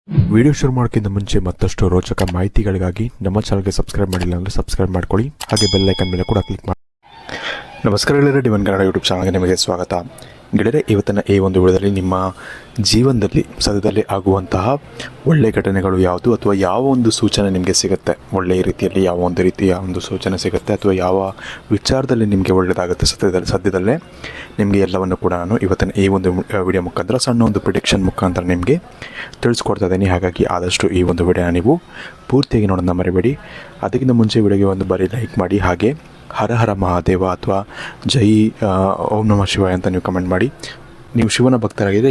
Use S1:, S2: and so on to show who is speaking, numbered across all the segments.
S1: Video ಶುರು ಮಾಡೋಕ್ಕಿಂತ ಮುಂಚೆ ಮತ್ತಷ್ಟು ರೋಚಕ ಮಾಹಿತಿಗಳಿಗಾಗಿ ನಮ್ಮ ಚಾನಲ್ಗೆ ಸಬ್ಸ್ಕ್ರೈಬ್ ಮಾಡಿಲ್ಲ ಅಂದರೆ ಸಬ್ಸ್ಕ್ರೈಬ್ ಮಾಡ್ಕೊಳ್ಳಿ. ಹಾಗೆ ಬೆಲ್ ಐಕನ್ ಮೇಲೆ ಕೂಡ ಕ್ಲಿಕ್ ಮಾಡಿ. ನಮಸ್ಕಾರ ಗೆಳೆಯರೆ, ಡಿವೈನ್ ಕನ್ನಡ ಯೂಟ್ಯೂಬ್ ಚಾನಲ್ಗೆ ನಿಮಗೆ ಸ್ವಾಗತ. ಗೆಳೆಯರೆ, ಇವತ್ತಿನ ಈ ಒಂದು ವಿಡಿಯೋದಲ್ಲಿ ನಿಮ್ಮ ಜೀವನದಲ್ಲಿ ಸದ್ಯದಲ್ಲಿ ಆಗುವಂತಹ ಒಳ್ಳೆಯ ಘಟನೆಗಳು ಯಾವುದು, ಅಥವಾ ಯಾವ ಒಂದು ಸೂಚನೆ ನಿಮಗೆ ಸಿಗುತ್ತೆ, ಒಳ್ಳೆಯ ರೀತಿಯಲ್ಲಿ ಯಾವ ಒಂದು ರೀತಿಯ ಒಂದು ಸೂಚನೆ ಸಿಗುತ್ತೆ, ಅಥವಾ ಯಾವ ವಿಚಾರದಲ್ಲಿ ನಿಮಗೆ ಒಳ್ಳೆಯದಾಗುತ್ತೆ ಸದ್ಯದಲ್ಲೇ ನಿಮಗೆ ಎಲ್ಲವನ್ನು ಕೂಡ ನಾನು ಇವತ್ತಿನ ಈ ಒಂದು ವಿಡಿಯೋ ಮುಖಾಂತರ ಸಣ್ಣ ಒಂದು ಪ್ರಿಡಿಕ್ಷನ್ ಮುಖಾಂತರ ನಿಮಗೆ ತಿಳಿಸ್ಕೊಡ್ತಾ ಇದ್ದೀನಿ. ಹಾಗಾಗಿ ಆದಷ್ಟು ಈ ಒಂದು ವಿಡಿಯೋನ ನೀವು ಪೂರ್ತಿಯಾಗಿ ನೋಡೋಣ ಮರಿಬೇಡಿ. ಅದಕ್ಕಿಂತ ಮುಂಚೆ ವಿಡಿಯೋಗೆ ಒಂದು ಬಾರಿ ಲೈಕ್ ಮಾಡಿ, ಹಾಗೆ ಹರ ಹರ ಮಹಾದೇವ ಅಥವಾ ಜೈ ಓಂ ನಮಃ ಶಿವಾಯ ಅಂತ ನೀವು ಕಮೆಂಟ್ ಮಾಡಿ. ನೀವು ಶಿವನ ಭಕ್ತರಾಗಿದ್ದರೆ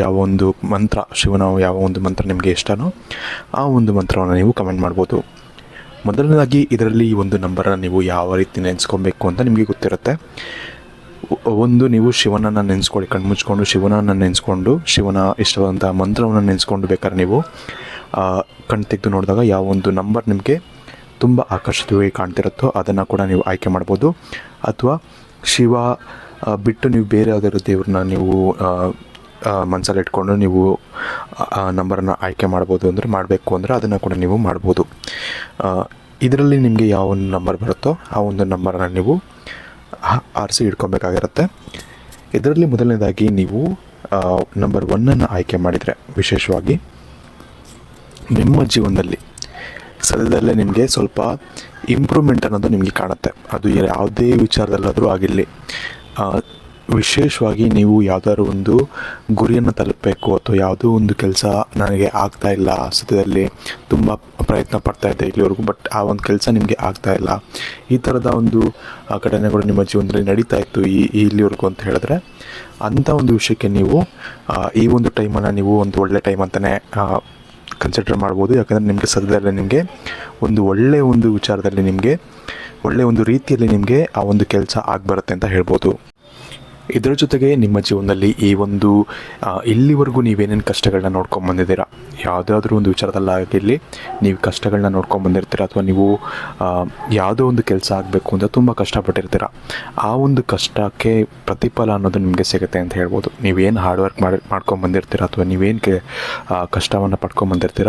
S1: ಯಾವ ಒಂದು ಮಂತ್ರ, ಶಿವನ ಯಾವ ಒಂದು ಮಂತ್ರ ನಿಮಗೆ ಇಷ್ಟನೋ ಆ ಒಂದು ಮಂತ್ರವನ್ನು ನೀವು ಕಮೆಂಟ್ ಮಾಡ್ಬೋದು. ಮೊದಲನೇದಾಗಿ ಇದರಲ್ಲಿ ಈ ಒಂದು ನಂಬರನ್ನು ನೀವು ಯಾವ ರೀತಿ ನೆನೆಸ್ಕೊಬೇಕು ಅಂತ ನಿಮಗೆ ಗೊತ್ತಿರುತ್ತೆ. ಒಂದು, ನೀವು ಶಿವನನ್ನು ನೆನೆಸ್ಕೊಳ್ಳಿ, ಕಣ್ಮುಚ್ಕೊಂಡು ಶಿವನನ್ನು ನೆನೆಸ್ಕೊಂಡು ಶಿವನ ಇಷ್ಟವಾದಂಥ ಮಂತ್ರವನ್ನು ನೆನೆಸ್ಕೊಂಡು ಬೇಕಾದ್ರೆ ನೀವು ಕಣ್ಣು ತೆಗೆದು ನೋಡಿದಾಗ ಯಾವ ಒಂದು ನಂಬರ್ ನಿಮಗೆ ತುಂಬ ಆಕರ್ಷಿತವಾಗಿ ಕಾಣ್ತಿರುತ್ತೋ ಅದನ್ನು ಕೂಡ ನೀವು ಆಯ್ಕೆ ಮಾಡ್ಬೋದು. ಅಥವಾ ಶಿವ ಬಿಟ್ಟು ನೀವು ಬೇರೆ ಯಾವುದಾದ್ರು ದೇವ್ರನ್ನ ನೀವು ಮನಸ್ಸಲ್ಲಿ ಇಟ್ಕೊಂಡು ನೀವು ನಂಬರನ್ನು ಆಯ್ಕೆ ಮಾಡ್ಬೋದು, ಅಂದರೆ ಮಾಡಬೇಕು ಅಂದರೆ ಅದನ್ನು ಕೂಡ ನೀವು ಮಾಡ್ಬೋದು. ಇದರಲ್ಲಿ ನಿಮಗೆ ಯಾವ ಒಂದು ನಂಬರ್ ಬರುತ್ತೋ ಆ ಒಂದು ನಂಬರನ್ನು ನೀವು ಆರಿಸಿ ಇಟ್ಕೊಬೇಕಾಗಿರುತ್ತೆ. ಇದರಲ್ಲಿ ಮೊದಲನೇದಾಗಿ ನೀವು ನಂಬರ್ 1 ಆಯ್ಕೆ ಮಾಡಿದರೆ ವಿಶೇಷವಾಗಿ ನಿಮ್ಮ ಜೀವನದಲ್ಲಿ ಸದ್ಯದಲ್ಲೇ ನಿಮಗೆ ಸ್ವಲ್ಪ ಇಂಪ್ರೂವ್ಮೆಂಟ್ ಅನ್ನೋದು ನಿಮಗೆ ಕಾಣುತ್ತೆ. ಅದು ಯಾವುದೇ ವಿಚಾರದಲ್ಲಾದರೂ ಆಗಿರಲಿ. ವಿಶೇಷವಾಗಿ ನೀವು ಯಾವುದಾದ್ರು ಒಂದು ಗುರಿಯನ್ನು ತಲುಪಬೇಕು, ಅಥವಾ ಯಾವುದೋ ಒಂದು ಕೆಲಸ ನನಗೆ ಆಗ್ತಾ ಇಲ್ಲ, ಸದ್ಯದಲ್ಲಿ ತುಂಬ ಪ್ರಯತ್ನ ಪಡ್ತಾ ಇದ್ದೆ ಇಲ್ಲಿವರೆಗೂ, ಬಟ್ ಆ ಒಂದು ಕೆಲಸ ನಿಮಗೆ ಆಗ್ತಾ ಇಲ್ಲ, ಈ ಥರದ ಒಂದು ಘಟನೆಗಳು ನಿಮ್ಮ ಜೀವನದಲ್ಲಿ ನಡೀತಾ ಇತ್ತು ಇಲ್ಲಿವರೆಗೂ ಅಂತ ಹೇಳಿದ್ರೆ, ಅಂಥ ಒಂದು ವಿಷಯಕ್ಕೆ ನೀವು ಈ ಒಂದು ಟೈಮನ್ನು ನೀವು ಒಂದು ಒಳ್ಳೆ ಟೈಮ್ ಅಂತಲೇ ಕನ್ಸಿಡರ್ ಮಾಡ್ಬೋದು. ಯಾಕಂದರೆ ನಿಮಗೆ ಸದ್ಯದಲ್ಲೇ ನಿಮಗೆ ಒಂದು ಒಳ್ಳೆಯ ಒಂದು ವಿಚಾರದಲ್ಲಿ ನಿಮಗೆ ಒಳ್ಳೆಯ ಒಂದು ರೀತಿಯಲ್ಲಿ ನಿಮಗೆ ಆ ಒಂದು ಕೆಲಸ ಆಗಿಬರುತ್ತೆ ಅಂತ ಹೇಳ್ಬೋದು. ಇದರ ಜೊತೆಗೆ ನಿಮ್ಮ ಜೀವನದಲ್ಲಿ ಈ ಒಂದು ಇಲ್ಲಿವರೆಗೂ ನೀವೇನೇನು ಕಷ್ಟಗಳನ್ನ ನೋಡ್ಕೊಂಬಂದಿದ್ದೀರಾ, ಯಾವುದಾದ್ರೂ ಒಂದು ವಿಚಾರದಲ್ಲಾಗಿರಲಿ ನೀವು ಕಷ್ಟಗಳನ್ನ ನೋಡ್ಕೊಂಬಂದಿರ್ತೀರ, ಅಥವಾ ನೀವು ಯಾವುದೋ ಒಂದು ಕೆಲಸ ಆಗಬೇಕು ಅಂತ ತುಂಬ ಕಷ್ಟಪಟ್ಟಿರ್ತೀರ, ಆ ಒಂದು ಕಷ್ಟಕ್ಕೆ ಪ್ರತಿಫಲ ಅನ್ನೋದು ನಿಮಗೆ ಸಿಗುತ್ತೆ ಅಂತ ಹೇಳ್ಬೋದು. ನೀವೇನು ಹಾರ್ಡ್ ವರ್ಕ್ ಮಾಡ್ಕೊಂಬಂದಿರ್ತೀರ, ಅಥವಾ ನೀವೇನು ಕಷ್ಟವನ್ನು ಪಡ್ಕೊಂಬಂದಿರ್ತೀರ,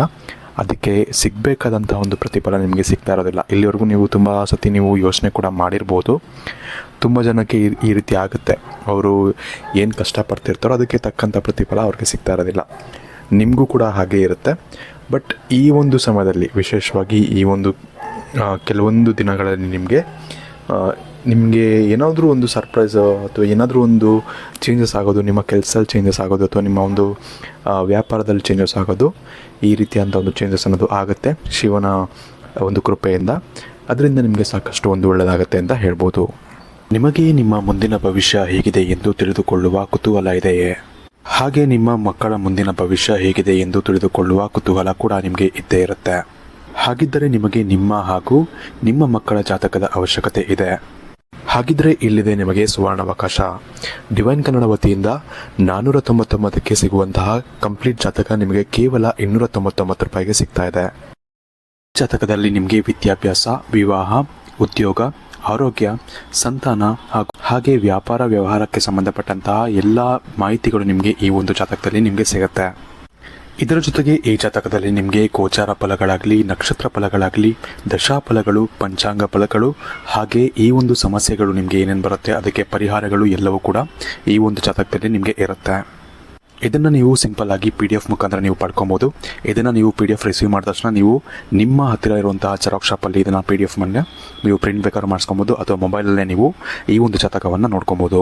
S1: ಅದಕ್ಕೆ ಸಿಗಬೇಕಾದಂಥ ಒಂದು ಪ್ರತಿಫಲ ನಿಮಗೆ ಸಿಗ್ತಾ ಇರೋದಿಲ್ಲ. ಇಲ್ಲಿವರೆಗೂ ನೀವು ತುಂಬ ಸತಿ ನೀವು ಯೋಚನೆ ಕೂಡ ಮಾಡಿರ್ಬೋದು. ತುಂಬ ಜನಕ್ಕೆ ಈ ರೀತಿ ಆಗುತ್ತೆ, ಅವರು ಏನು ಕಷ್ಟಪಡ್ತಿರ್ತಾರೋ ಅದಕ್ಕೆ ತಕ್ಕಂಥ ಪ್ರತಿಫಲ ಅವ್ರಿಗೆ ಸಿಗ್ತಾ ಇರೋದಿಲ್ಲ. ನಿಮಗೂ ಕೂಡ ಹಾಗೆ ಇರುತ್ತೆ. ಬಟ್ ಈ ಒಂದು ಸಮಯದಲ್ಲಿ ವಿಶೇಷವಾಗಿ ಈ ಒಂದು ಕೆಲವೊಂದು ದಿನಗಳಲ್ಲಿ ನಿಮಗೆ ಏನಾದರೂ ಒಂದು ಸರ್ಪ್ರೈಸ್, ಅಥವಾ ಏನಾದರೂ ಒಂದು ಚೇಂಜಸ್ ಆಗೋದು, ನಿಮ್ಮ ಕೆಲಸದಲ್ಲಿ ಚೇಂಜಸ್ ಆಗೋದು, ಅಥವಾ ನಿಮ್ಮ ಒಂದು ವ್ಯಾಪಾರದಲ್ಲಿ ಚೇಂಜಸ್ ಆಗೋದು, ಈ ರೀತಿಯಾದಂಥ ಒಂದು ಚೇಂಜಸ್ ಅನ್ನೋದು ಆಗುತ್ತೆ ಶಿವನ ಒಂದು ಕೃಪೆಯಿಂದ. ಅದರಿಂದ ನಿಮಗೆ ಸಾಕಷ್ಟು ಒಂದು ಒಳ್ಳೆಯದಾಗುತ್ತೆ ಅಂತ ಹೇಳ್ಬೋದು. ನಿಮಗೆ ನಿಮ್ಮ ಮುಂದಿನ ಭವಿಷ್ಯ ಹೇಗಿದೆ ಎಂದು ತಿಳಿದುಕೊಳ್ಳುವ ಕುತೂಹಲ ಇದೆಯೇ? ಹಾಗೆ ನಿಮ್ಮ ಮಕ್ಕಳ ಮುಂದಿನ ಭವಿಷ್ಯ ಹೇಗಿದೆ ಎಂದು ತಿಳಿದುಕೊಳ್ಳುವ ಕುತೂಹಲ ಕೂಡ ನಿಮಗೆ ಇದ್ದೇ ಇರುತ್ತೆ. ಹಾಗಿದ್ದರೆ ನಿಮಗೆ ನಿಮ್ಮ ಹಾಗೂ ನಿಮ್ಮ ಮಕ್ಕಳ ಜಾತಕದ ಅವಶ್ಯಕತೆ ಇದೆ. ಹಾಗಿದ್ರೆ ಇಲ್ಲಿದೆ ನಿಮಗೆ ಸುವರ್ಣಾವಕಾಶ. ಡಿವೈನ್ ಕನ್ನಡ ವತಿಯಿಂದ 499ಕ್ಕೆ ಸಿಗುವಂತಹ ಕಂಪ್ಲೀಟ್ ಜಾತಕ ನಿಮಗೆ ಕೇವಲ 299 ರೂಪಾಯಿಗೆ ಸಿಗ್ತಾ ಇದೆ. ಜಾತಕದಲ್ಲಿ ನಿಮಗೆ ವಿದ್ಯಾಭ್ಯಾಸ, ವಿವಾಹ, ಉದ್ಯೋಗ, ಆರೋಗ್ಯ, ಸಂತಾನ ಹಾಗೆ ವ್ಯಾಪಾರ ವ್ಯವಹಾರಕ್ಕೆ ಸಂಬಂಧಪಟ್ಟಂತಹ ಎಲ್ಲ ಮಾಹಿತಿಗಳು ನಿಮಗೆ ಈ ಒಂದು ಜಾತಕದಲ್ಲಿ ನಿಮಗೆ ಸಿಗುತ್ತೆ. ಇದರ ಜೊತೆಗೆ ಈ ಜಾತಕದಲ್ಲಿ ನಿಮಗೆ ಗೋಚಾರ ಫಲಗಳಾಗಲಿ, ನಕ್ಷತ್ರ ಫಲಗಳಾಗಲಿ, ದಶಾಫಲಗಳು, ಪಂಚಾಂಗ ಫಲಗಳು, ಹಾಗೆ ಈ ಒಂದು ಸಮಸ್ಯೆಗಳು ನಿಮಗೆ ಏನೇನು ಬರುತ್ತೆ ಅದಕ್ಕೆ ಪರಿಹಾರಗಳು ಎಲ್ಲವೂ ಕೂಡ ಈ ಒಂದು ಜಾತಕದಲ್ಲಿ ನಿಮಗೆ ಇರುತ್ತೆ. ಇದನ್ನು ನೀವು ಸಿಂಪಲ್ ಆಗಿ PDF ಮುಖಾಂತರ ನೀವು ಪಡ್ಕೊಬೋದು. ಇದನ್ನು ನೀವು PDF ರಿಸೀವ್ ಮಾಡಿದ ತಕ್ಷಣ ನೀವು ನಿಮ್ಮ ಹತ್ತಿರ ಇರುವಂತಹ ಜೆರಾಕ್ಸ್ ಶಾಪಲ್ಲಿ ಇದನ್ನು PDF ಮೇಲೆ ನೀವು ಪ್ರಿಂಟ್ ಬೇಕಾದ್ರೂ ಮಾಡಿಸ್ಕೊಬೋದು, ಅಥವಾ ಮೊಬೈಲಲ್ಲೇ ನೀವು ಈ ಒಂದು ಜಾತಕವನ್ನು ನೋಡ್ಕೊಬೋದು.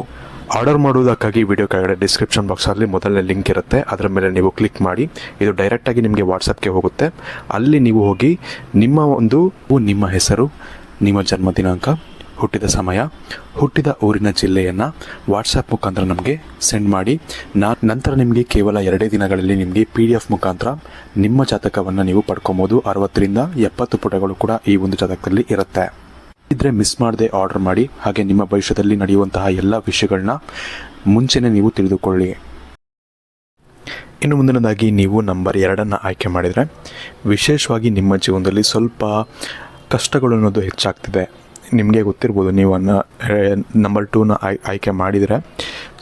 S1: ಆರ್ಡರ್ ಮಾಡುವುದಕ್ಕಾಗಿ ವಿಡಿಯೋ ಕೆಳಗಡೆ ಡಿಸ್ಕ್ರಿಪ್ಷನ್ ಬಾಕ್ಸಲ್ಲಿ ಮೊದಲನೇ ಲಿಂಕ್ ಇರುತ್ತೆ, ಅದರ ಮೇಲೆ ನೀವು ಕ್ಲಿಕ್ ಮಾಡಿ ಇದು ಡೈರೆಕ್ಟಾಗಿ ನಿಮಗೆ ವಾಟ್ಸಪ್ಗೆ ಹೋಗುತ್ತೆ. ಅಲ್ಲಿ ನೀವು ಹೋಗಿ ನಿಮ್ಮ ಹೆಸರು, ನಿಮ್ಮ ಜನ್ಮ ದಿನಾಂಕ, ಹುಟ್ಟಿದ ಸಮಯ, ಹುಟ್ಟಿದ ಊರಿನ ಜಿಲ್ಲೆಯನ್ನು ವಾಟ್ಸಪ್ ಮುಖಾಂತರ ನಮಗೆ ಸೆಂಡ್ ಮಾಡಿ. ನಂತರ ನಿಮಗೆ ಕೇವಲ 2 ದಿನಗಳಲ್ಲಿ ನಿಮಗೆ PDF ಮುಖಾಂತರ ನಿಮ್ಮ ಜಾತಕವನ್ನು ನೀವು ಪಡ್ಕೊಬೋದು. 60ರಿಂದ 70 ಪುಟಗಳು ಕೂಡ ಈ ಒಂದು ಜಾತಕದಲ್ಲಿ ಇರುತ್ತೆ. ಇದ್ರೆ ಮಿಸ್ ಮಾಡದೆ ಆರ್ಡರ್ ಮಾಡಿ, ಹಾಗೆ ನಿಮ್ಮ ಭವಿಷ್ಯದಲ್ಲಿ ನಡೆಯುವಂತಹ ಎಲ್ಲ ವಿಷಯಗಳನ್ನ ಮುಂಚೆನೇ ನೀವು ತಿಳಿದುಕೊಳ್ಳಿ. ಇನ್ನು ಮುಂದಿನದಾಗಿ ನೀವು ನಂಬರ್ 2 ಆಯ್ಕೆ ಮಾಡಿದರೆ ವಿಶೇಷವಾಗಿ ನಿಮ್ಮ ಜೀವನದಲ್ಲಿ ಸ್ವಲ್ಪ ಕಷ್ಟಗಳು ಅನ್ನೋದು ಹೆಚ್ಚಾಗ್ತಿದೆ. ನಿಮಗೆ ಗೊತ್ತಿರ್ಬೋದು, ನೀವು ನಂಬರ್ 2 ಆಯ್ಕೆ ಮಾಡಿದರೆ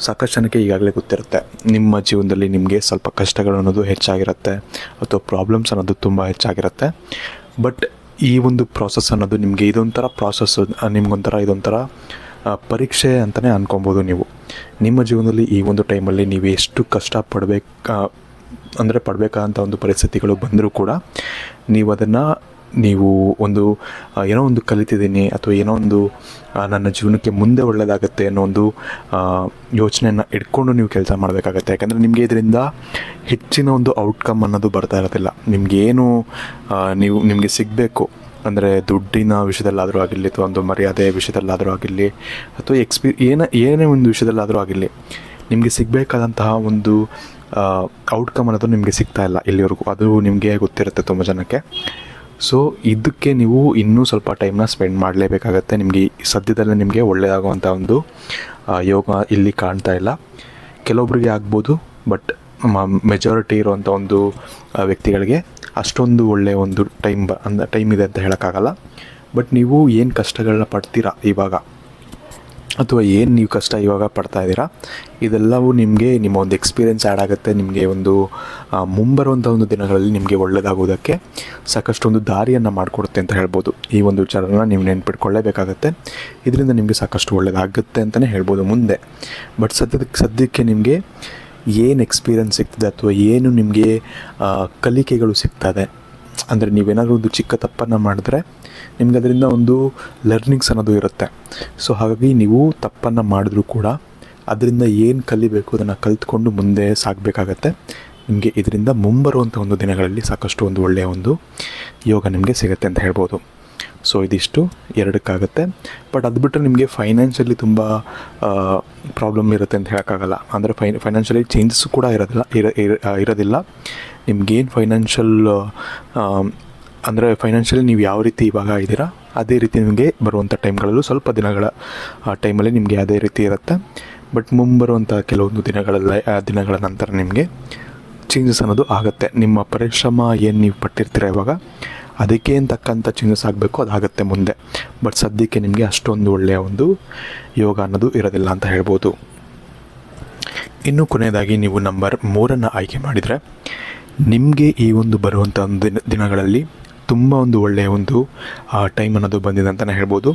S1: ಸಾಕಷ್ಟು ಜನಕ್ಕೆ ಈಗಾಗಲೇ ಗೊತ್ತಿರುತ್ತೆ, ನಿಮ್ಮ ಜೀವನದಲ್ಲಿ ನಿಮಗೆ ಸ್ವಲ್ಪ ಕಷ್ಟಗಳು ಅನ್ನೋದು ಹೆಚ್ಚಾಗಿರುತ್ತೆ ಅಥವಾ ಪ್ರಾಬ್ಲಮ್ಸ್ ಅನ್ನೋದು ತುಂಬ ಹೆಚ್ಚಾಗಿರುತ್ತೆ. ಬಟ್ ಈ ಒಂದು ಪ್ರಾಸೆಸ್ ಅನ್ನೋದು ನಿಮಗೆ ಇದೊಂಥರ ಪ್ರಾಸೆಸ್, ನಿಮ್ಗೊಂಥರ ಇದೊಂಥರ ಪರೀಕ್ಷೆ ಅಂತಲೇ ಅಂದ್ಕೊಬೋದು. ನೀವು ನಿಮ್ಮ ಜೀವನದಲ್ಲಿ ಈ ಒಂದು ಟೈಮಲ್ಲಿ ನೀವು ಎಷ್ಟು ಕಷ್ಟ ಪಡಬೇಕಾದಂಥ ಒಂದು ಪರಿಸ್ಥಿತಿಗಳು ಬಂದರೂ ಕೂಡ ನೀವು ಅದನ್ನು ಒಂದು ಏನೋ ಒಂದು ಕಲಿತಿದ್ದೀನಿ ಅಥವಾ ಏನೋ ಒಂದು ನನ್ನ ಜೀವನಕ್ಕೆ ಮುಂದೆ ಒಳ್ಳೆಯದಾಗತ್ತೆ ಅನ್ನೋ ಒಂದು ಯೋಚನೆಯನ್ನು ಇಟ್ಕೊಂಡು ನೀವು ಕೆಲಸ ಮಾಡಬೇಕಾಗತ್ತೆ. ಯಾಕಂದರೆ ನಿಮಗೆ ಇದರಿಂದ ಹೆಚ್ಚಿನ ಒಂದು ಔಟ್ಕಮ್ ಅನ್ನೋದು ಬರ್ತಾ ಇರೋದಿಲ್ಲ. ನಿಮಗೇನು ನಿಮಗೆ ಸಿಗಬೇಕು ಅಂದರೆ ದುಡ್ಡಿನ ವಿಷಯದಲ್ಲಾದರೂ ಆಗಿರಲಿ ಅಥವಾ ಒಂದು ಮರ್ಯಾದೆ ವಿಷಯದಲ್ಲಾದರೂ ಆಗಿರಲಿ ಅಥವಾ ಏನೇ ಒಂದು ವಿಷಯದಲ್ಲಾದರೂ ಆಗಿರಲಿ, ನಿಮಗೆ ಸಿಗಬೇಕಾದಂತಹ ಒಂದು ಔಟ್ಕಮ್ ಅನ್ನೋದು ನಿಮಗೆ ಸಿಗ್ತಾ ಇಲ್ಲ ಇಲ್ಲಿವರೆಗೂ. ಅದು ನಿಮಗೆ ಗೊತ್ತಿರುತ್ತೆ ತುಂಬ ಜನಕ್ಕೆ. ಸೊ ಇದಕ್ಕೆ ನೀವು ಇನ್ನೂ ಸ್ವಲ್ಪ ಟೈಮ್ನ ಸ್ಪೆಂಡ್ ಮಾಡಲೇಬೇಕಾಗತ್ತೆ. ನಿಮಗೆ ಸದ್ಯದಲ್ಲೇ ನಿಮಗೆ ಒಳ್ಳೆಯದಾಗುವಂಥ ಒಂದು ಯೋಗ ಇಲ್ಲಿ ಕಾಣ್ತಾ ಇಲ್ಲ. ಕೆಲವೊಬ್ಬರಿಗೆ ಆಗ್ಬೋದು, ಬಟ್ ಮೆಜಾರಿಟಿ ಇರುವಂಥ ಒಂದು ವ್ಯಕ್ತಿಗಳಿಗೆ ಅಷ್ಟೊಂದು ಒಳ್ಳೆಯ ಒಂದು ಟೈಮ್ ಇದೆ ಅಂತ ಹೇಳೋಕ್ಕಾಗಲ್ಲ. ಬಟ್ ನೀವು ಏನು ಕಷ್ಟಗಳನ್ನ ಪಡ್ತೀರಾ ಇವಾಗ ಅಥವಾ ಏನು ನೀವು ಕಷ್ಟ ಇವಾಗ ಪಡ್ತಾ ಇದ್ದೀರಾ, ಇದೆಲ್ಲವೂ ನಿಮಗೆ ನಿಮ್ಮ ಒಂದು ಎಕ್ಸ್ಪೀರಿಯೆನ್ಸ್ ಆ್ಯಡ್ ಆಗುತ್ತೆ. ನಿಮಗೆ ಒಂದು ಮುಂಬರುವಂಥ ಒಂದು ದಿನಗಳಲ್ಲಿ ನಿಮಗೆ ಒಳ್ಳೆಯದಾಗೋದಕ್ಕೆ ಸಾಕಷ್ಟು ಒಂದು ದಾರಿಯನ್ನು ಮಾಡಿಕೊಡುತ್ತೆ ಅಂತ ಹೇಳ್ಬೋದು. ಈ ಒಂದು ವಿಚಾರನ ನೀವು ನೆನ್ಪಿಟ್ಕೊಳ್ಳೇಬೇಕಾಗತ್ತೆ. ಇದರಿಂದ ನಿಮಗೆ ಸಾಕಷ್ಟು ಒಳ್ಳೆಯದಾಗುತ್ತೆ ಅಂತಲೇ ಹೇಳ್ಬೋದು ಮುಂದೆ. ಬಟ್ ಸದ್ಯಕ್ಕೆ ನಿಮಗೆ ಏನು ಎಕ್ಸ್ಪೀರಿಯೆನ್ಸ್ ಸಿಗ್ತದೆ ಅಥವಾ ಏನು ನಿಮಗೆ ಕಲಿಕೆಗಳು ಸಿಗ್ತದೆ ಅಂದರೆ, ನೀವೇನಾದರೂ ಒಂದು ಚಿಕ್ಕ ತಪ್ಪನ್ನು ಮಾಡಿದ್ರೆ ನಿಮ್ಗೆ ಅದರಿಂದ ಒಂದು ಲರ್ನಿಂಗ್ಸ್ ಅನ್ನೋದು ಇರುತ್ತೆ. ಸೊ ಹಾಗಾಗಿ ನೀವು ತಪ್ಪನ್ನು ಮಾಡಿದ್ರೂ ಕೂಡ ಅದರಿಂದ ಏನು ಕಲಿಬೇಕು ಅದನ್ನು ಕಲಿತ್ಕೊಂಡು ಮುಂದೆ ಸಾಗಬೇಕಾಗತ್ತೆ. ನಿಮಗೆ ಇದರಿಂದ ಮುಂಬರುವಂಥ ಒಂದು ದಿನಗಳಲ್ಲಿ ಸಾಕಷ್ಟು ಒಂದು ಒಳ್ಳೆಯ ಒಂದು ಯೋಗ ನಿಮಗೆ ಸಿಗುತ್ತೆ ಅಂತ ಹೇಳ್ಬೋದು. ಸೊ ಇದಿಷ್ಟು ಎರಡಕ್ಕಾಗುತ್ತೆ. ಬಟ್ ಅದು ಬಿಟ್ಟರೆ ನಿಮಗೆ ಫೈನಾನ್ಷಿಯಲಿ ತುಂಬ ಪ್ರಾಬ್ಲಮ್ ಇರುತ್ತೆ ಅಂತ ಹೇಳೋಕ್ಕಾಗಲ್ಲ. ಅಂದರೆ ಫೈನಾನ್ಷಿಯಲಿ ಚೇಂಜಸ್ಸು ಕೂಡ ಇರೋದಿಲ್ಲ. ನಿಮಗೇನು ಫೈನಾನ್ಷಿಯಲಿ ನೀವು ಯಾವ ರೀತಿ ಇವಾಗ ಇದ್ದೀರಾ ಅದೇ ರೀತಿ ನಿಮಗೆ ಬರುವಂಥ ಟೈಮ್ಗಳಲ್ಲೂ ಸ್ವಲ್ಪ ದಿನಗಳ ಟೈಮಲ್ಲಿ ನಿಮಗೆ ಅದೇ ರೀತಿ ಇರುತ್ತೆ. ಬಟ್ ಮುಂಬರುವಂಥ ಕೆಲವೊಂದು ದಿನಗಳ ನಂತರ ನಿಮಗೆ ಚೇಂಜಸ್ ಅನ್ನೋದು ಆಗುತ್ತೆ. ನಿಮ್ಮ ಪರಿಶ್ರಮ ಏನು ನೀವು ಪಟ್ಟಿರ್ತೀರ ಇವಾಗ ಅದಕ್ಕೆ ಏನು ತಕ್ಕಂಥ ಚೇಂಜಸ್ ಆಗಬೇಕು ಅದಾಗುತ್ತೆ ಮುಂದೆ. ಬಟ್ ಸದ್ಯಕ್ಕೆ ನಿಮಗೆ ಅಷ್ಟೊಂದು ಒಳ್ಳೆಯ ಒಂದು ಯೋಗ ಅನ್ನೋದು ಇರೋದಿಲ್ಲ ಅಂತ ಹೇಳ್ಬೋದು. ಇನ್ನು ಕೊನೆಯದಾಗಿ ನೀವು ನಂಬರ್ 3 ಆಯ್ಕೆ ಮಾಡಿದರೆ ನಿಮಗೆ ಈ ಒಂದು ಬರುವಂಥ ಒಂದು ದಿನಗಳಲ್ಲಿ ತುಂಬ ಒಂದು ಒಳ್ಳೆಯ ಒಂದು ಟೈಮ್ ಅನ್ನೋದು ಬಂದಿದೆ ಅಂತಲೇ ಹೇಳ್ಬೋದು.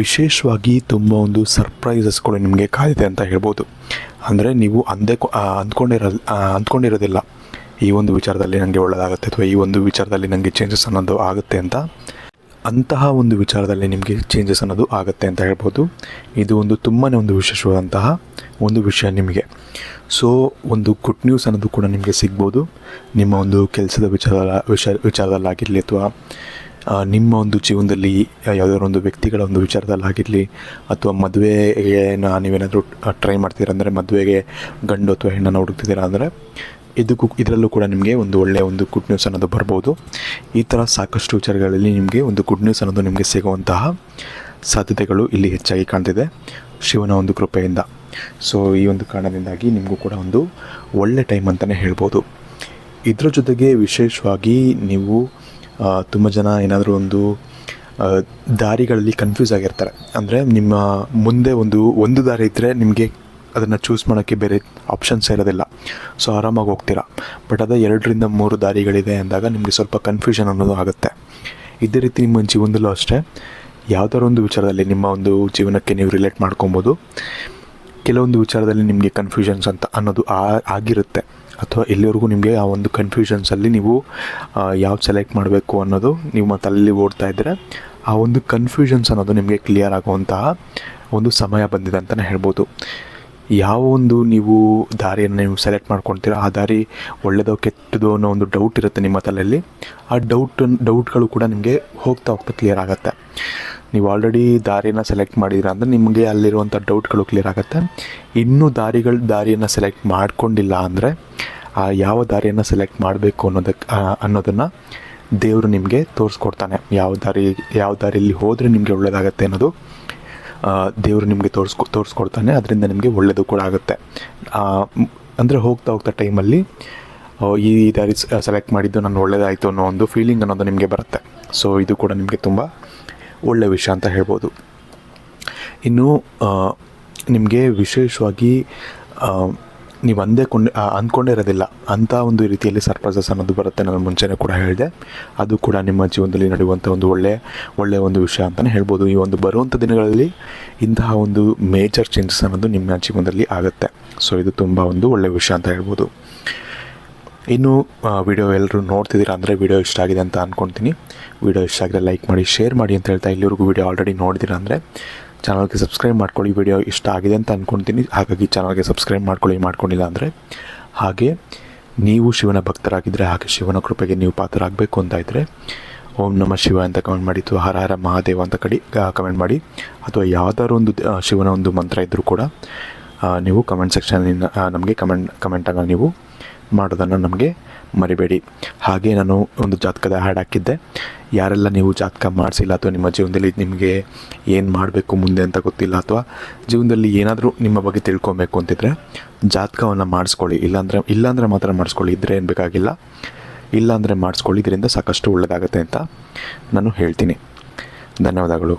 S1: ವಿಶೇಷವಾಗಿ ತುಂಬ ಒಂದು ಸರ್ಪ್ರೈಸಸ್ಗಳು ನಿಮಗೆ ಕಾದಿದೆ ಅಂತ ಹೇಳ್ಬೋದು. ಅಂದರೆ ನೀವು ಅಂದ್ಕೊಂಡಿರೋದಿಲ್ಲ ಈ ಒಂದು ವಿಚಾರದಲ್ಲಿ ನನಗೆ ಒಳ್ಳೆಯದಾಗುತ್ತೆ ಅಥವಾ ಈ ಒಂದು ವಿಚಾರದಲ್ಲಿ ನನಗೆ ಚೇಂಜಸ್ ಅನ್ನೋದು ಆಗುತ್ತೆ ಅಂತ. ಅಂತಹ ಒಂದು ವಿಚಾರದಲ್ಲಿ ನಿಮಗೆ ಚೇಂಜಸ್ ಅನ್ನೋದು ಆಗುತ್ತೆ ಅಂತ ಹೇಳ್ಬೋದು. ಇದು ಒಂದು ತುಂಬಾ ಒಂದು ವಿಶೇಷವಾದಂತಹ ಒಂದು ವಿಷಯ ನಿಮಗೆ. ಸೊ ಒಂದು ಗುಡ್ ನ್ಯೂಸ್ ಅನ್ನೋದು ಕೂಡ ನಿಮಗೆ ಸಿಗ್ಬೋದು. ನಿಮ್ಮ ಒಂದು ಕೆಲಸದ ವಿಚಾರದಲ್ಲಾಗಿರಲಿ ಅಥವಾ ನಿಮ್ಮ ಒಂದು ಜೀವನದಲ್ಲಿ ಯಾವುದಾದ್ರು ಒಂದು ವ್ಯಕ್ತಿಗಳ ಒಂದು ವಿಚಾರದಲ್ಲಾಗಿರಲಿ ಅಥವಾ ಮದುವೆಗೆ ನೀವೇನಾದರೂ ಟ್ರೈ ಮಾಡ್ತೀರಾ ಅಂದರೆ, ಮದುವೆಗೆ ಗಂಡು ಅಥವಾ ಹೆಣ್ಣನ್ನು ಹುಡುಕ್ತಿದ್ದೀರಾ ಅಂದರೆ ಇದರಲ್ಲೂ ಕೂಡ ನಿಮಗೆ ಒಂದು ಒಳ್ಳೆಯ ಒಂದು ಗುಡ್ ನ್ಯೂಸ್ ಅನ್ನೋದು ಬರ್ಬೋದು. ಈ ಥರ ಸಾಕಷ್ಟು ವಿಚಾರಗಳಲ್ಲಿ ನಿಮಗೆ ಒಂದು ಗುಡ್ ನ್ಯೂಸ್ ಅನ್ನೋದು ನಿಮಗೆ ಸಿಗುವಂತಹ ಸಾಧ್ಯತೆಗಳು ಇಲ್ಲಿ ಹೆಚ್ಚಾಗಿ ಕಾಣ್ತಿದೆ ಶಿವನ ಒಂದು ಕೃಪೆಯಿಂದ. ಸೊ ಈ ಒಂದು ಕಾರಣದಿಂದಾಗಿ ನಿಮಗೂ ಕೂಡ ಒಂದು ಒಳ್ಳೆ ಟೈಮ್ ಅಂತಲೇ ಹೇಳ್ಬೋದು. ಇದರ ಜೊತೆಗೆ ವಿಶೇಷವಾಗಿ ನೀವು ತುಂಬ ಜನ ಏನಾದರೂ ಒಂದು ದಾರಿಗಳಲ್ಲಿ ಕನ್ಫ್ಯೂಸ್ ಆಗಿರ್ತಾರೆ. ಅಂದರೆ ನಿಮ್ಮ ಮುಂದೆ ಒಂದು ದಾರಿ ಇದ್ದರೆ ನಿಮಗೆ ಅದನ್ನು ಚೂಸ್ ಮಾಡೋಕ್ಕೆ ಬೇರೆ ಆಪ್ಷನ್ಸ್ ಇರೋದಿಲ್ಲ. ಸೊ ಆರಾಮಾಗಿ ಹೋಗ್ತೀರಾ. ಬಟ್ ಅದೇ 2-3 ದಾರಿಗಳಿದೆ ಅಂದಾಗ ನಿಮಗೆ ಸ್ವಲ್ಪ ಕನ್ಫ್ಯೂಷನ್ ಅನ್ನೋದು ಆಗುತ್ತೆ. ಇದೇ ರೀತಿ ನಿಮ್ಮ ಜೀವನದಲ್ಲೂ ಅಷ್ಟೇ, ಯಾವುದಾದ್ರು ಒಂದು ವಿಚಾರದಲ್ಲಿ ನಿಮ್ಮ ಒಂದು ಜೀವನಕ್ಕೆ ನೀವು ರಿಲೇಟ್ ಮಾಡ್ಕೊಬೋದು. ಕೆಲವೊಂದು ವಿಚಾರದಲ್ಲಿ ನಿಮಗೆ ಕನ್ಫ್ಯೂಷನ್ಸ್ ಅನ್ನೋದು ಆಗಿರುತ್ತೆ, ಅಥವಾ ಇಲ್ಲಿವರೆಗೂ ನಿಮಗೆ ಆ ಒಂದು ಕನ್ಫ್ಯೂಷನ್ಸಲ್ಲಿ ನೀವು ಯಾವ್ದು ಸೆಲೆಕ್ಟ್ ಮಾಡಬೇಕು ಅನ್ನೋದು ನಿಮ್ಮ ತಲೆಯಲ್ಲಿ ಓಡ್ತಾ ಇದ್ದರೆ ಆ ಒಂದು ಕನ್ಫ್ಯೂಷನ್ಸ್ ಅನ್ನೋದು ನಿಮಗೆ ಕ್ಲಿಯರ್ ಆಗುವಂತಹ ಒಂದು ಸಮಯ ಬಂದಿದೆ ಅಂತಲೇ ಹೇಳ್ಬೋದು. ಯಾವ ಒಂದು ನೀವು ದಾರಿಯನ್ನು ನೀವು ಸೆಲೆಕ್ಟ್ ಮಾಡ್ಕೊಳ್ತೀರ ಆ ದಾರಿ ಒಳ್ಳೆಯದೋ ಕೆಟ್ಟದೋ ಅನ್ನೋ ಒಂದು ಡೌಟ್ ಇರುತ್ತೆ ನಿಮ್ಮ ತಲೆಯಲ್ಲಿ. ಆ ಡೌಟ್ಗಳು ಕೂಡ ನಿಮಗೆ ಹೋಗ್ತಾ ಕ್ಲಿಯರ್ ಆಗುತ್ತೆ. ನೀವು ಆಲ್ರೆಡಿ ದಾರಿಯನ್ನು ಸೆಲೆಕ್ಟ್ ಮಾಡಿದ್ದೀರ ಅಂದರೆ ನಿಮಗೆ ಅಲ್ಲಿರುವಂಥ ಡೌಟ್ಗಳು ಕ್ಲಿಯರ್ ಆಗುತ್ತೆ. ಇನ್ನೂ ದಾರಿಯನ್ನು ಸೆಲೆಕ್ಟ್ ಮಾಡ್ಕೊಂಡಿಲ್ಲ ಅಂದರೆ ಆ ಯಾವ ದಾರಿಯನ್ನು ಸೆಲೆಕ್ಟ್ ಮಾಡಬೇಕು ಅನ್ನೋದನ್ನು ದೇವರು ನಿಮಗೆ ತೋರಿಸ್ಕೊಡ್ತಾನೆ. ಯಾವ ದಾರಿಯಲ್ಲಿ ಹೋದರೆ ನಿಮಗೆ ಒಳ್ಳೆಯದಾಗತ್ತೆ ಅನ್ನೋದು ದೇವರು ನಿಮಗೆ ತೋರಿಸ್ಕೊಡ್ತಾನೆ. ಅದರಿಂದ ನಿಮಗೆ ಒಳ್ಳೆಯದು ಕೂಡ ಆಗುತ್ತೆ. ಅಂದರೆ ಹೋಗ್ತಾ ಟೈಮಲ್ಲಿ ಈ ದಾರಿ ಸೆಲೆಕ್ಟ್ ಮಾಡಿದ್ದು ನಾನು ಒಳ್ಳೆಯದಾಯಿತು ಅನ್ನೋ ಒಂದು ಫೀಲಿಂಗ್ ಅನ್ನೋದು ನಿಮಗೆ ಬರುತ್ತೆ. ಸೊ ಇದು ಕೂಡ ನಿಮಗೆ ತುಂಬ ಒಳ್ಳೆಯ ವಿಷಯ ಅಂತ ಹೇಳ್ಬೋದು. ಇನ್ನು ನಿಮಗೆ ವಿಶೇಷವಾಗಿ ನೀವು ಅಂದ್ಕೊಂಡೇ ಇರೋದಿಲ್ಲ ಅಂಥ ಒಂದು ರೀತಿಯಲ್ಲಿ ಸರ್ಪ್ರೈಸಸ್ ಅನ್ನೋದು ಬರುತ್ತೆ. ನಾನು ಮುಂಚೆನೇ ಕೂಡ ಹೇಳಿದೆ, ಅದು ಕೂಡ ನಿಮ್ಮ ಜೀವನದಲ್ಲಿ ನಡೆಯುವಂಥ ಒಂದು ಒಳ್ಳೆಯ ಒಂದು ವಿಷಯ ಅಂತಲೇ ಹೇಳ್ಬೋದು. ಈ ಒಂದು ಬರುವಂಥ ದಿನಗಳಲ್ಲಿ ಇಂತಹ ಒಂದು ಮೇಜರ್ ಚೇಂಜಸ್ ಅನ್ನೋದು ನಿಮ್ಮ ಜೀವನದಲ್ಲಿ ಆಗುತ್ತೆ. ಸೊ ಇದು ತುಂಬ ಒಂದು ಒಳ್ಳೆಯ ವಿಷಯ ಅಂತ ಹೇಳ್ಬೋದು. ಇನ್ನು ವಿಡಿಯೋ ಎಲ್ಲರೂ ನೋಡ್ತಿದ್ದೀರಾ ಅಂದರೆ ವಿಡಿಯೋ ಇಷ್ಟ ಆಗಿದೆ ಅಂತ ಅಂದ್ಕೊಳ್ತೀನಿ. ವಿಡಿಯೋ ಇಷ್ಟ ಆಗಿದ್ರೆ ಲೈಕ್ ಮಾಡಿ, ಶೇರ್ ಮಾಡಿ ಅಂತ ಹೇಳ್ತಾ, ಇಲ್ಲಿವರೆಗೂ ವಿಡಿಯೋ ಆಲ್ರೆಡಿ ನೋಡಿದ್ದೀರಾ ಅಂದರೆ ಚಾನಲ್ಗೆ ಸಬ್ಸ್ಕ್ರೈಬ್ ಮಾಡ್ಕೊಳ್ಳಿ. ವಿಡಿಯೋ ಇಷ್ಟ ಆಗಿದೆ ಅಂತ ಅಂದ್ಕೊಳ್ತೀನಿ, ಹಾಗಾಗಿ ಚಾನಲ್ಗೆ ಸಬ್ಸ್ಕ್ರೈಬ್ ಮಾಡ್ಕೊಂಡಿಲ್ಲ ಅಂದರೆ. ಹಾಗೆ ನೀವು ಶಿವನ ಭಕ್ತರಾಗಿದ್ದರೆ, ಹಾಗೆ ಶಿವನ ಕೃಪೆಗೆ ನೀವು ಪಾತ್ರರಾಗಬೇಕು ಅಂತ ಇದ್ದರೆ ಓಂ ನಮಃ ಶಿವ ಅಂತ ಕಮೆಂಟ್ ಮಾಡಿ, ಅಥವಾ ಹರ ಹರ ಮಹಾದೇವ ಅಂತ ಕಮೆಂಟ್ ಮಾಡಿ, ಅಥವಾ ಯಾವುದಾದ್ರು ಒಂದು ಶಿವನ ಒಂದು ಮಂತ್ರ ಇದ್ದರೂ ಕೂಡ ನೀವು ಕಮೆಂಟ್ ಸೆಕ್ಷನ್ನಿಂದ ನಮಗೆ ಕಮೆಂಟನ್ನು ನೀವು ಮಾಡೋದನ್ನು ನಮಗೆ ಮರಿಬೇಡಿ. ಹಾಗೆ ನಾನು ಒಂದು ಜಾತಕದ ಆ್ಯಡ್ ಹಾಕಿದ್ದೆ. ಯಾರೆಲ್ಲ ನೀವು ಜಾತಕ ಮಾಡಿಸಿಲ್ಲ, ಅಥವಾ ನಿಮ್ಮ ಜೀವನದಲ್ಲಿ ನಿಮಗೆ ಏನು ಮಾಡಬೇಕು ಮುಂದೆ ಅಂತ ಗೊತ್ತಿಲ್ಲ, ಅಥವಾ ಜೀವನದಲ್ಲಿ ಏನಾದರೂ ನಿಮ್ಮ ಬಗ್ಗೆ ತಿಳ್ಕೊಬೇಕು ಅಂತಿದ್ರೆ ಜಾತಕವನ್ನು ಮಾಡಿಸ್ಕೊಳ್ಳಿ. ಇಲ್ಲಾಂದರೆ ಮಾತ್ರ ಮಾಡಿಸ್ಕೊಳ್ಳಿ, ಇದ್ದರೆ ಏನು ಬೇಕಾಗಿಲ್ಲ. ಇಲ್ಲಾಂದರೆ ಮಾಡಿಸ್ಕೊಳ್ಳಿ, ಇದರಿಂದ ಸಾಕಷ್ಟು ಒಳ್ಳೆಯದಾಗುತ್ತೆ ಅಂತ ನಾನು ಹೇಳ್ತೀನಿ. ಧನ್ಯವಾದಗಳು.